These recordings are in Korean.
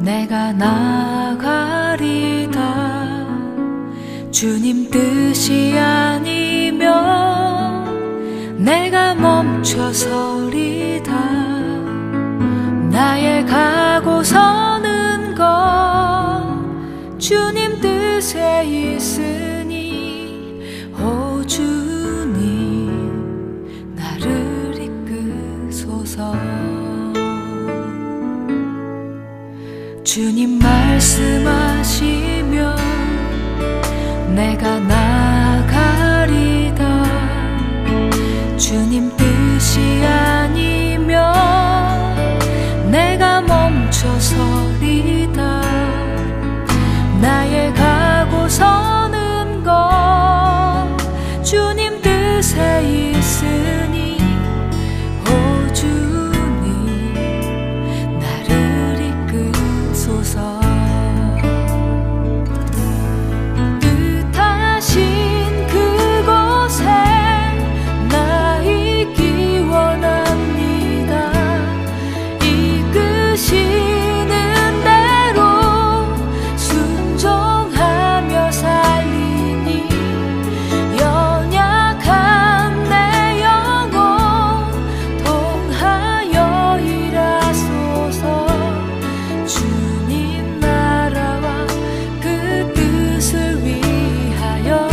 내가 나가리다. 주님 뜻이 아니면 내가 멈춰서리다. 나의 가고 서는 것 주님 뜻에 있으니, 오 주님 나를 이끄소서. 주님 말씀하시면 내가 나가리다. 주님 뜻이 아니면 내가 멈춰서리다. 나의 가고 서는 것 주님 뜻에 있으니, 오 주님 나를 이끄소서. 뜻하신 그곳에 나 있기 원합니다. 이끄시는 대로 순종하며 살리니, 연약한 내 영혼 통하여 일하소서. 주님 나라와 그 뜻을 위하여.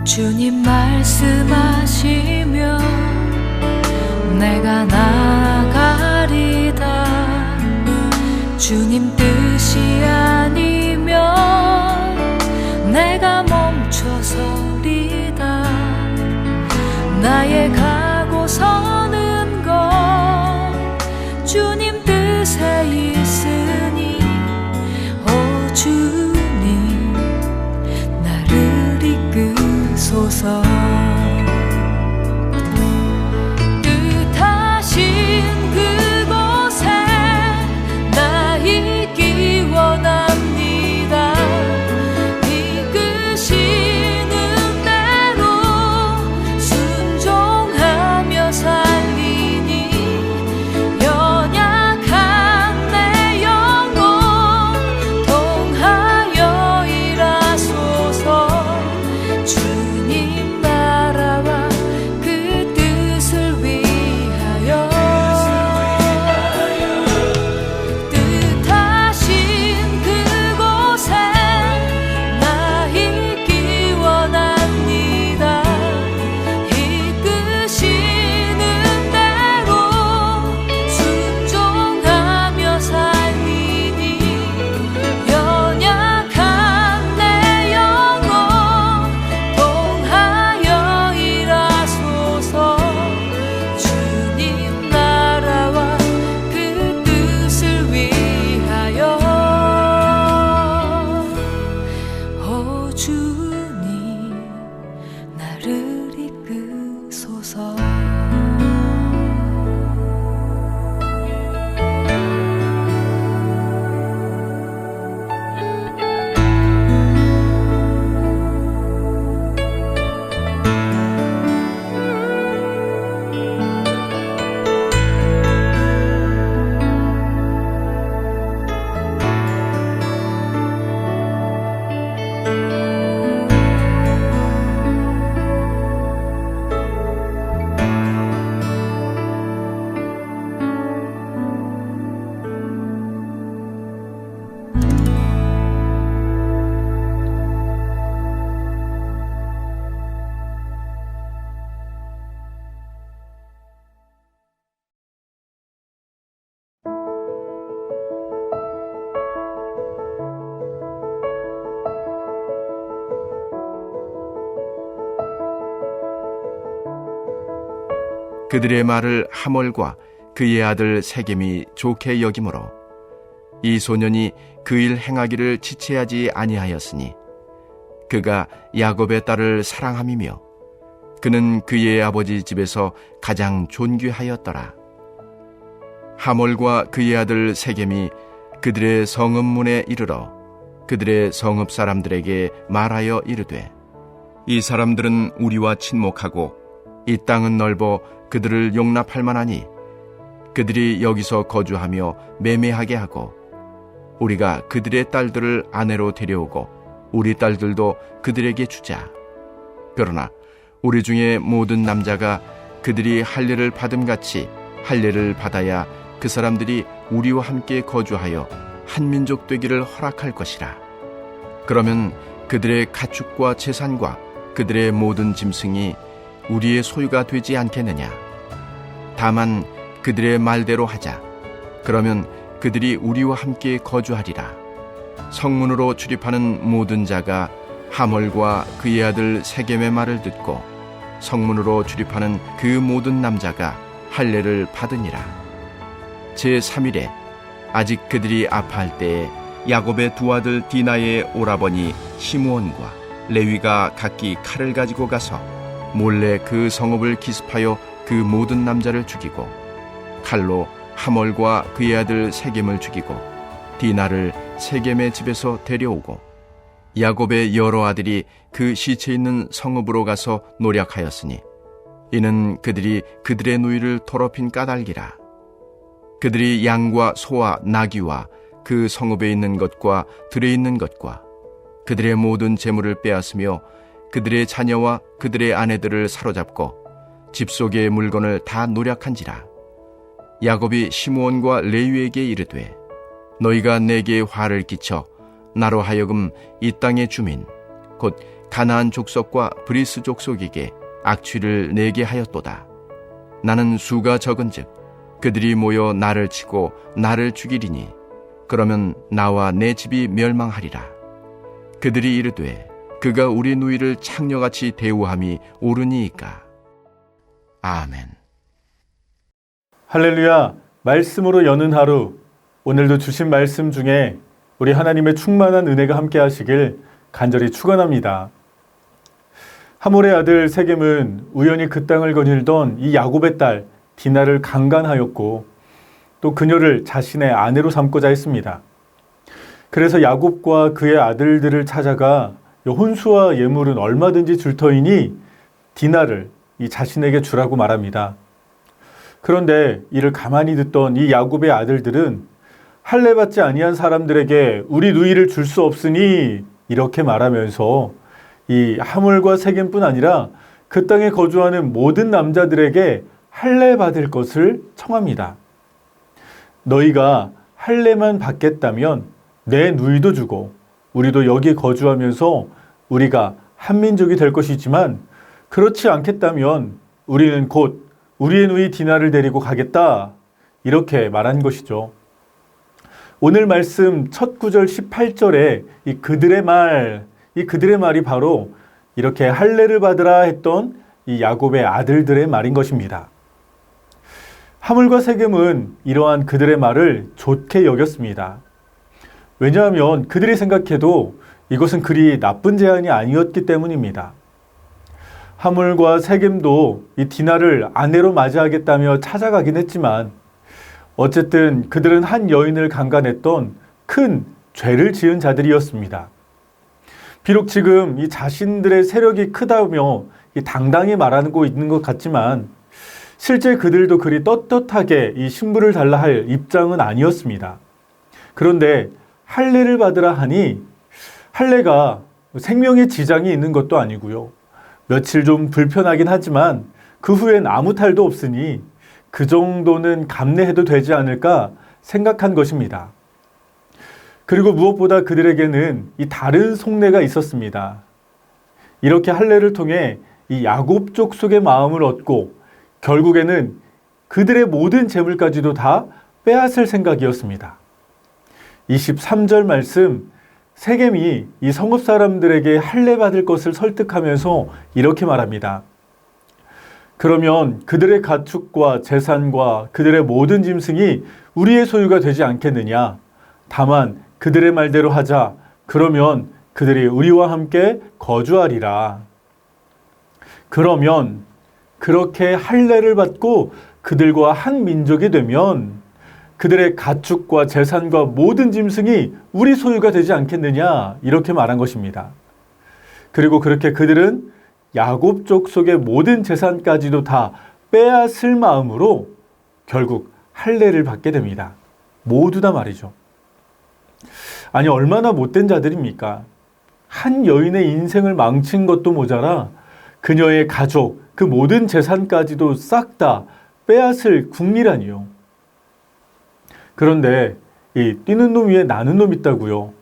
주님 말씀하시면 내가 나가리다. 주님 뜻이 아니면 내가 멈춰서리다. 나의 가고 서는 것 주님 뜻에 있으니, 오 주님 나를 이끄소서. 뜻하신 그곳에 나 있기 원합니다. 이끄시는 대로 순종하며 살리니, 연약한 내 영혼 통하여 일하소서. 주님 나 그들의 말을 하몰과 그의 아들 세겜이 좋게 여기므로 이 소년이 그 일 행하기를 지체하지 아니하였으니 그가 야곱의 딸을 사랑함이며 그는 그의 아버지 집에서 가장 존귀하였더라. 하몰과 그의 아들 세겜이 그들의 성읍문에 이르러 그들의 성읍 사람들에게 말하여 이르되 이 사람들은 우리와 친목하고 이 땅은 넓어 그들을 용납할 만하니 그들이 여기서 거주하며 매매하게 하고 우리가 그들의 딸들을 아내로 데려오고 우리 딸들도 그들에게 주자. 그러나 우리 중에 모든 남자가 그들이 할례를 받음같이 할례를 받아야 그 사람들이 우리와 함께 거주하여 한 민족 되기를 허락할 것이라. 그러면 그들의 가축과 재산과 그들의 모든 짐승이 우리의 소유가 되지 않겠느냐. 다만 그들의 말대로 하자. 그러면 그들이 우리와 함께 거주하리라. 성문으로 출입하는 모든 자가 하몰과 그의 아들 세겜의 말을 듣고 성문으로 출입하는 그 모든 남자가 할례를 받으니라. 제3일에 아직 그들이 아파할 때에 야곱의 두 아들 디나의 오라버니 시므온과 레위가 각기 칼을 가지고 가서 몰래 그 성읍을 기습하여 그 모든 남자를 죽이고 칼로 하몰과 그의 아들 세겜을 죽이고 디나를 세겜의 집에서 데려오고 야곱의 여러 아들이 그 시체 있는 성읍으로 가서 노략하였으니 이는 그들이 그들의 누이를 더럽힌 까닭이라. 그들이 양과 소와 나귀와 그 성읍에 있는 것과 들에 있는 것과 그들의 모든 재물을 빼앗으며 그들의 자녀와 그들의 아내들을 사로잡고 집 속의 물건을 다 노략한지라. 야곱이 시므온과 레위에게 이르되 너희가 내게 화를 끼쳐 나로 하여금 이 땅의 주민 곧 가나안 족속과 브리스 족속에게 악취를 내게 하였도다. 나는 수가 적은즉 그들이 모여 나를 치고 나를 죽이리니 그러면 나와 내 집이 멸망하리라. 그들이 이르되 그가 우리 누이를 창녀같이 대우함이 옳으니이까. 아멘. 할렐루야. 말씀으로 여는 하루, 오늘도 주신 말씀 중에 우리 하나님의 충만한 은혜가 함께 하시길 간절히 축원합니다. 하몰의 아들 세겜은 우연히 그 땅을 거닐던 이 야곱의 딸 디나를 강간하였고 또 그녀를 자신의 아내로 삼고자 했습니다. 그래서 야곱과 그의 아들들을 찾아가 혼수와 예물은 얼마든지 줄 터이니 디나를 이 자신에게 주라고 말합니다. 그런데 이를 가만히 듣던 이 야곱의 아들들은 할례 받지 아니한 사람들에게 우리 누이를 줄 수 없으니 이렇게 말하면서 이 하몰과 세겜뿐 아니라 그 땅에 거주하는 모든 남자들에게 할례 받을 것을 청합니다. 너희가 할례만 받겠다면 내 누이도 주고 우리도 여기 거주하면서 우리가 한 민족이 될 것이지만 그렇지 않겠다면 우리는 곧 우리의 누이 디나를 데리고 가겠다, 이렇게 말한 것이죠. 오늘 말씀 첫 구절 18절에 이 그들의 말이 바로 이렇게 할례를 받으라 했던 이 야곱의 아들들의 말인 것입니다. 하몰과 세겜은 이러한 그들의 말을 좋게 여겼습니다. 왜냐하면 그들이 생각해도 이것은 그리 나쁜 제안이 아니었기 때문입니다. 하몰과 세겜도 이 디나를 아내로 맞이하겠다며 찾아가긴 했지만 어쨌든 그들은 한 여인을 강간했던 큰 죄를 지은 자들이었습니다. 비록 지금 이 자신들의 세력이 크다며 당당히 말하고 있는 것 같지만 실제 그들도 그리 떳떳하게 이 신부를 달라 할 입장은 아니었습니다. 그런데 할례를 받으라 하니 할례가 생명에 지장이 있는 것도 아니고요. 며칠 좀 불편하긴 하지만 그 후엔 아무 탈도 없으니 그 정도는 감내해도 되지 않을까 생각한 것입니다. 그리고 무엇보다 그들에게는 이 다른 속내가 있었습니다. 이렇게 할례를 통해 이 야곱 족속의 마음을 얻고 결국에는 그들의 모든 재물까지도 다 빼앗을 생각이었습니다. 23절 말씀, 세겜이 이 성읍 사람들에게 할례 받을 것을 설득하면서 이렇게 말합니다. 그러면 그들의 가축과 재산과 그들의 모든 짐승이 우리의 소유가 되지 않겠느냐? 다만 그들의 말대로 하자. 그러면 그들이 우리와 함께 거주하리라. 그러면 그렇게 할례를 받고 그들과 한 민족이 되면 그들의 가축과 재산과 모든 짐승이 우리 소유가 되지 않겠느냐? 이렇게 말한 것입니다. 그리고 그렇게 그들은 야곱 족속의 모든 재산까지도 다 빼앗을 마음으로 결국 할례를 받게 됩니다. 모두 다 말이죠. 아니, 얼마나 못된 자들입니까? 한 여인의 인생을 망친 것도 모자라 그녀의 가족, 그 모든 재산까지도 싹 다 빼앗을 궁리라니요. 그런데 이 뛰는 놈 위에 나는 놈 있다고요.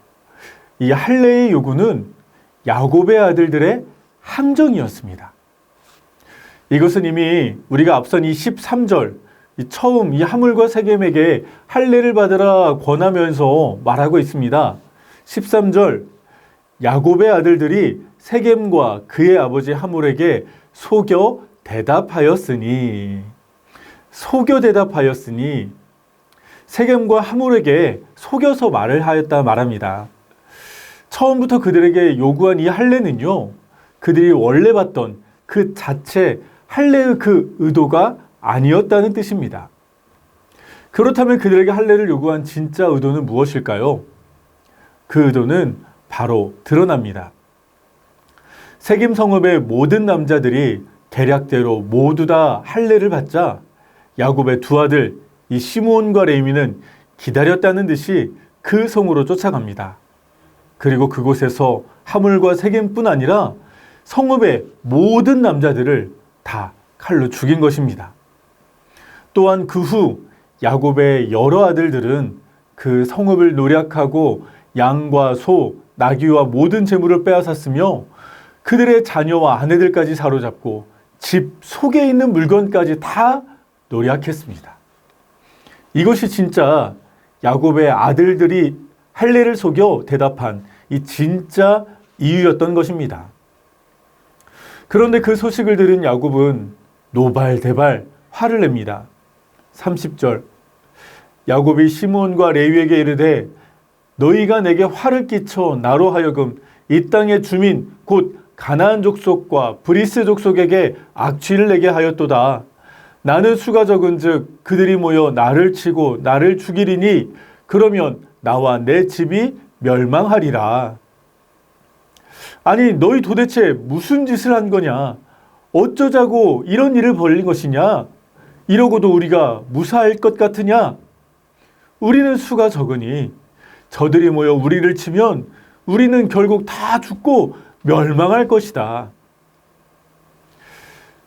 이 할례의 요구는 야곱의 아들들의 함정이었습니다. 이것은 이미 우리가 앞선 이 13절, 처음 이 하물과 세겜에게 할례를 받으라 권하면서 말하고 있습니다. 13절, 야곱의 아들들이 세겜과 그의 아버지 하물에게 속여 대답하였으니 세겜과 하물에게 속여서 말을 하였다 말합니다. 처음부터 그들에게 요구한 이 할례는요, 그들이 원래 받던 그 자체 할례의 그 의도가 아니었다는 뜻입니다. 그렇다면 그들에게 할례를 요구한 진짜 의도는 무엇일까요? 그 의도는 바로 드러납니다. 세겜 성읍의 모든 남자들이 계략대로 모두 다 할례를 받자 야곱의 두 아들 이 시므온과 레위는 기다렸다는 듯이 그 성으로 쫓아갑니다. 그리고 그곳에서 하물과 세겜뿐 아니라 성읍의 모든 남자들을 다 칼로 죽인 것입니다. 또한 그 후 야곱의 여러 아들들은 그 성읍을 노략하고 양과 소, 나귀와 모든 재물을 빼앗았으며 그들의 자녀와 아내들까지 사로잡고 집 속에 있는 물건까지 다 노략했습니다. 이것이 진짜 야곱의 아들들이 할례를 속여 대답한 이 진짜 이유였던 것입니다. 그런데 그 소식을 들은 야곱은 노발대발 화를 냅니다. 30절, 야곱이 시므온과 레위에게 이르되 너희가 내게 화를 끼쳐 나로 하여금 이 땅의 주민 곧 가나안 족속과 브리스 족속에게 악취를 내게 하였도다. 나는 수가 적은즉 그들이 모여 나를 치고 나를 죽이리니 그러면 나와 내 집이 멸망하리라. 아니, 너희 도대체 무슨 짓을 한 거냐? 어쩌자고 이런 일을 벌린 것이냐? 이러고도 우리가 무사할 것 같으냐? 우리는 수가 적으니 저들이 모여 우리를 치면 우리는 결국 다 죽고 멸망할 것이다.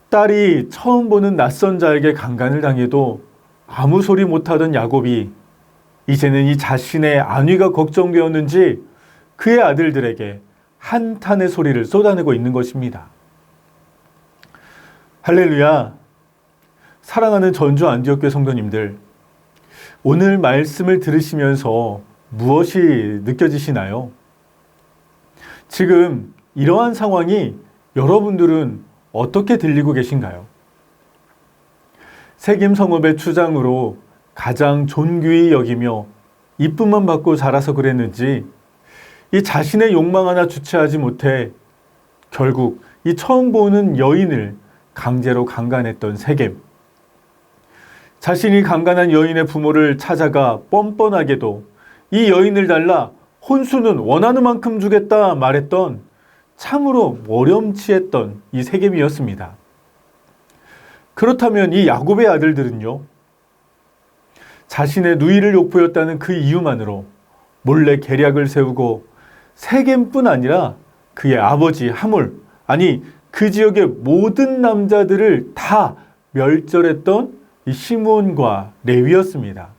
딸이 처음 보는 낯선 자에게 강간을 당해도 아무 소리 못하던 야곱이 이제는 이 자신의 안위가 걱정되었는지 그의 아들들에게 한탄의 소리를 쏟아내고 있는 것입니다. 할렐루야. 사랑하는 전주 안디옥교회 성도님들, 오늘 말씀을 들으시면서 무엇이 느껴지시나요? 지금 이러한 상황이 여러분들은 어떻게 들리고 계신가요? 세겜 성읍의 추장으로 가장 존귀히 여기며 이쁨만 받고 자라서 그랬는지 이 자신의 욕망 하나 주체하지 못해 결국 이 처음 보는 여인을 강제로 강간했던 세겜. 자신이 강간한 여인의 부모를 찾아가 뻔뻔하게도 이 여인을 달라 혼수는 원하는 만큼 주겠다 말했던 참으로 모렴치했던 이 세겜이었습니다. 그렇다면 이 야곱의 아들들은요, 자신의 누이를 욕보였다는 그 이유만으로 몰래 계략을 세우고 세겜뿐 아니라 그의 아버지 하물, 아니 그 지역의 모든 남자들을 다 멸절했던 이 시므온과 레위였습니다.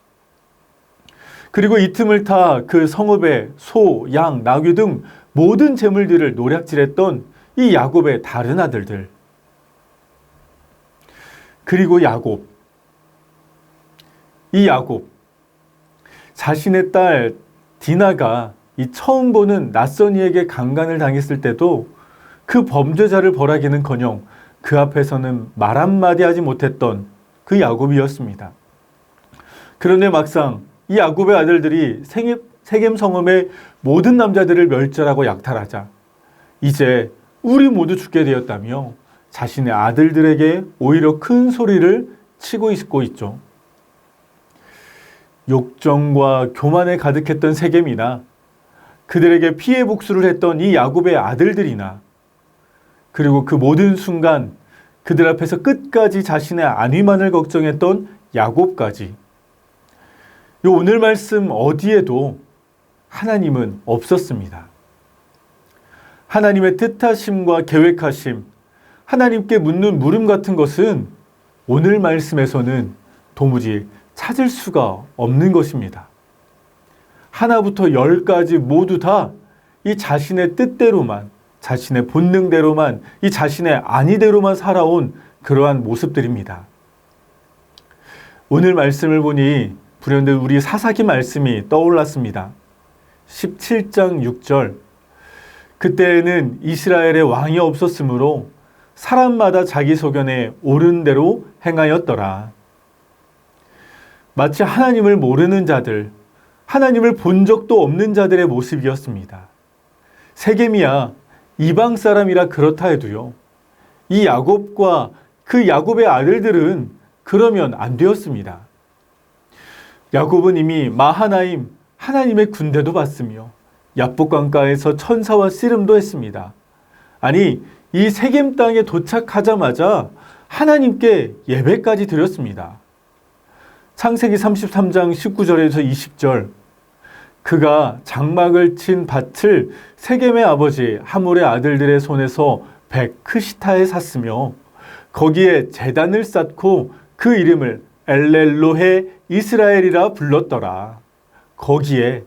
그리고 이 틈을 타 그 성읍의 소, 양, 나귀 등 모든 재물들을 노략질했던 이 야곱의 다른 아들들. 그리고 야곱. 이 야곱. 자신의 딸 디나가 이 처음 보는 낯선 이에게 강간을 당했을 때도 그 범죄자를 벌하기는커녕 그 앞에서는 말 한마디 하지 못했던 그 야곱이었습니다. 그런데 막상 이 야곱의 아들들이 세겜 성읍의 모든 남자들을 멸절하고 약탈하자 이제 우리 모두 죽게 되었다며 자신의 아들들에게 오히려 큰 소리를 치고 있죠. 욕정과 교만에 가득했던 세겜이나 그들에게 피해 복수를 했던 이 야곱의 아들들이나 그리고 그 모든 순간 그들 앞에서 끝까지 자신의 안위만을 걱정했던 야곱까지 요 오늘 말씀 어디에도 하나님은 없었습니다. 하나님의 뜻하심과 계획하심, 하나님께 묻는 물음 같은 것은 오늘 말씀에서는 도무지 찾을 수가 없는 것입니다. 하나부터 10까지 모두 다 이 자신의 뜻대로만, 자신의 본능대로만, 이 자신의 안위대로만 살아온 그러한 모습들입니다. 오늘 말씀을 보니 불현듯 우리 사사기 말씀이 떠올랐습니다. 17장 6절 그때에는 이스라엘에 왕이 없었으므로 사람마다 자기 소견에 옳은 대로 행하였더라. 마치 하나님을 모르는 자들, 하나님을 본 적도 없는 자들의 모습이었습니다. 세겜이야 이방 사람이라 그렇다 해도요. 이 야곱과 그 야곱의 아들들은 그러면 안 되었습니다. 야곱은 이미 마하나임 하나님의 군대도 봤으며 야복강가에서 천사와 씨름도 했습니다. 아니 이 세겜 땅에 도착하자마자 하나님께 예배까지 드렸습니다. 창세기 33장 19절에서 20절 그가 장막을 친 밭을 세겜의 아버지 하몰의 아들들의 손에서 베크시타에 샀으며 거기에 제단을 쌓고 그 이름을 엘렐로헤 이스라엘이라 불렀더라. 거기에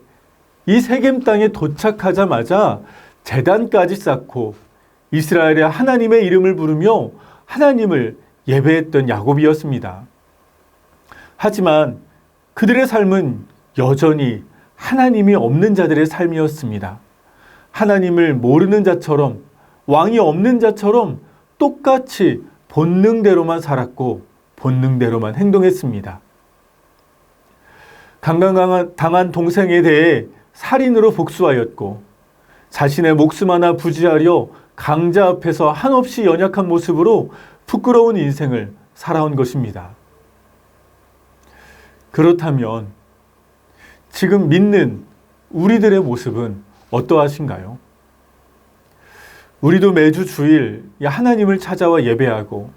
이 세겜 땅에 도착하자마자 제단까지 쌓고 이스라엘의 하나님의 이름을 부르며 하나님을 예배했던 야곱이었습니다. 하지만 그들의 삶은 여전히 하나님이 없는 자들의 삶이었습니다. 하나님을 모르는 자처럼 왕이 없는 자처럼 똑같이 본능대로만 살았고 본능대로만 행동했습니다. 강간당한 동생에 대해 살인으로 복수하였고 자신의 목숨 하나 부지하려 강자 앞에서 한없이 연약한 모습으로 부끄러운 인생을 살아온 것입니다. 그렇다면 지금 믿는 우리들의 모습은 어떠하신가요? 우리도 매주 주일 하나님을 찾아와 예배하고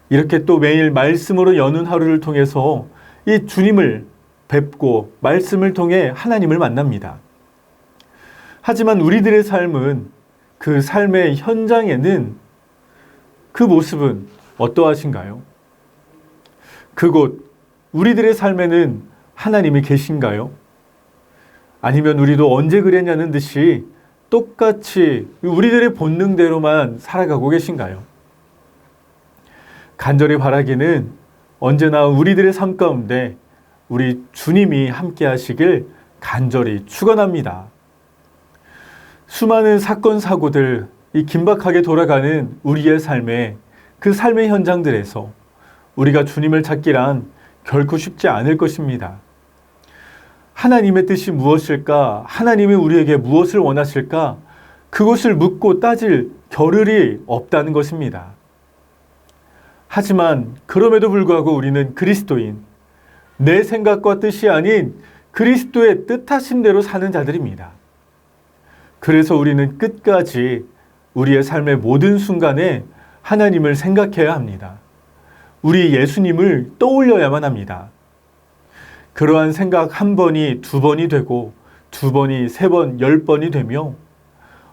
이렇게 또 매일 말씀으로 여는 하루를 통해서 이 주님을 뵙고 말씀을 통해 하나님을 만납니다. 하지만 우리들의 삶은 그 삶의 현장에는 그 모습은 어떠하신가요? 그곳 우리들의 삶에는 하나님이 계신가요? 아니면 우리도 언제 그랬냐는 듯이 똑같이 우리들의 본능대로만 살아가고 계신가요? 간절히 바라기는 언제나 우리들의 삶 가운데 우리 주님이 함께 하시길 간절히 축원합니다. 수많은 사건 사고들, 이 긴박하게 돌아가는 우리의 삶에 그 삶의 현장들에서 우리가 주님을 찾기란 결코 쉽지 않을 것입니다. 하나님의 뜻이 무엇일까? 하나님이 우리에게 무엇을 원하실까? 그것을 묻고 따질 겨를이 없다는 것입니다. 하지만 그럼에도 불구하고 우리는 그리스도인, 내 생각과 뜻이 아닌 그리스도의 뜻하신 대로 사는 자들입니다. 그래서 우리는 끝까지 우리의 삶의 모든 순간에 하나님을 생각해야 합니다. 우리 예수님을 떠올려야만 합니다. 그러한 생각 한 번이 두 번이 되고 두 번이 세 번, 10번이 되며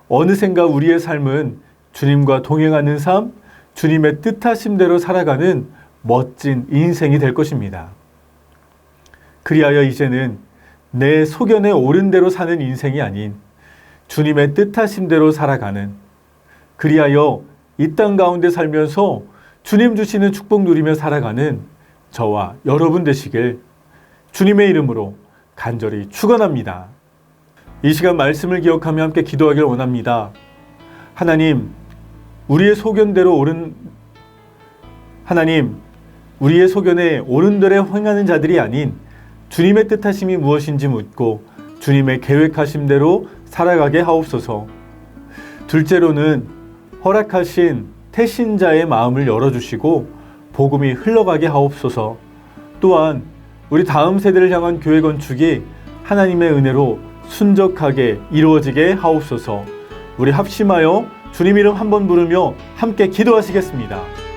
어느샌가 우리의 삶은 주님과 동행하는 삶, 주님의 뜻하심대로 살아가는 멋진 인생이 될 것입니다. 그리하여 이제는 내 소견에 옳은 대로 사는 인생이 아닌 주님의 뜻하심대로 살아가는, 그리하여 이 땅 가운데 살면서 주님 주시는 축복 누리며 살아가는 저와 여러분 되시길 주님의 이름으로 간절히 축원합니다. 이 시간 말씀을 기억하며 함께 기도하길 원합니다. 하나님, 우리의 소견대로 옳은 하나님, 우리의 소견에 옳은대로 행하는 자들이 아닌 주님의 뜻하심이 무엇인지 묻고 주님의 계획하심대로 살아가게 하옵소서. 둘째로는 허락하신 태신자의 마음을 열어주시고 복음이 흘러가게 하옵소서. 또한 우리 다음 세대를 향한 교회 건축이 하나님의 은혜로 순적하게 이루어지게 하옵소서. 우리 합심하여 주님 이름 한번 부르며 함께 기도하시겠습니다.